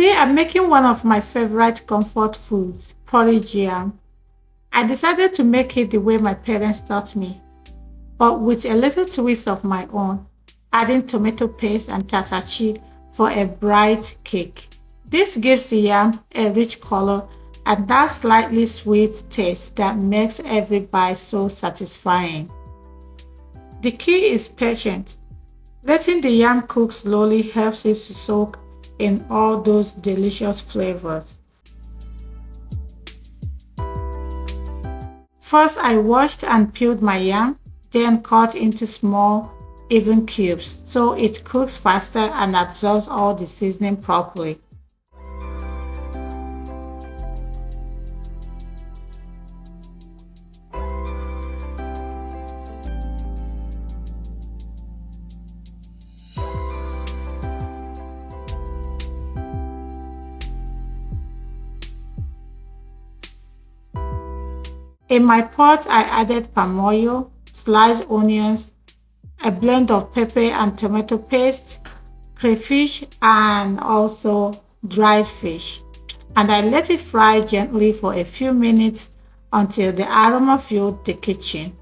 Today I'm making one of my favorite comfort foods, porridge yam. I decided to make it the way my parents taught me, but with a little twist of my own, adding tomato paste and tatashe for a bright cake. This gives the yam a rich color and that slightly sweet taste that makes every bite so satisfying. The key is patience. Letting the yam cook slowly helps it to soak in all those delicious flavors. First, I washed and peeled my yam, then cut into small, even cubes so it cooks faster and absorbs all the seasoning properly. In my pot, I added palm oil, sliced onions, a blend of pepper and tomato paste, crayfish, and also dried fish. And I let it fry gently for a few minutes until the aroma filled the kitchen.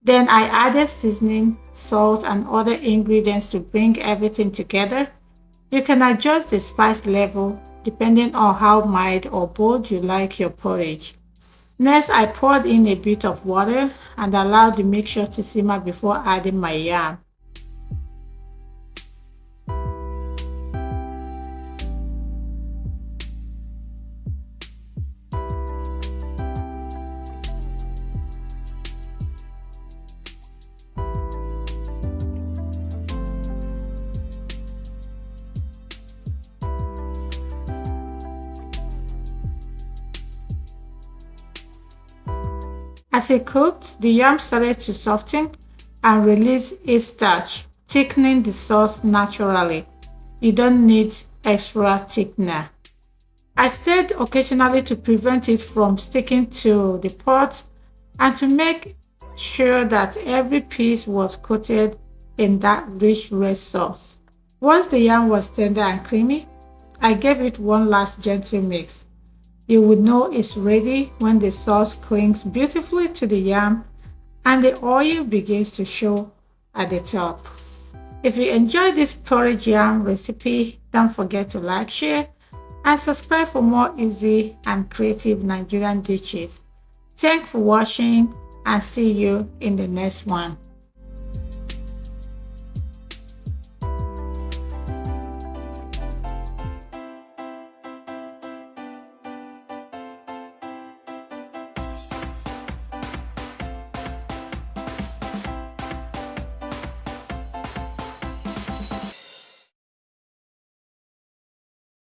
Then I added seasoning, salt, and other ingredients to bring everything together. You can adjust the spice level depending on how mild or bold you like your porridge. Next, I poured in a bit of water and allowed the mixture to simmer before adding my yam. As it cooked, the yam started to soften and release its starch, thickening the sauce naturally. You don't need extra thickener. I stirred occasionally to prevent it from sticking to the pot and to make sure that every piece was coated in that rich red sauce. Once the yam was tender and creamy, I gave it one last gentle mix. You would know it's ready when the sauce clings beautifully to the yam and the oil begins to show at the top. If you enjoyed this porridge yam recipe, don't forget to like, share, and subscribe for more easy and creative Nigerian dishes. Thanks for watching and see you in the next one.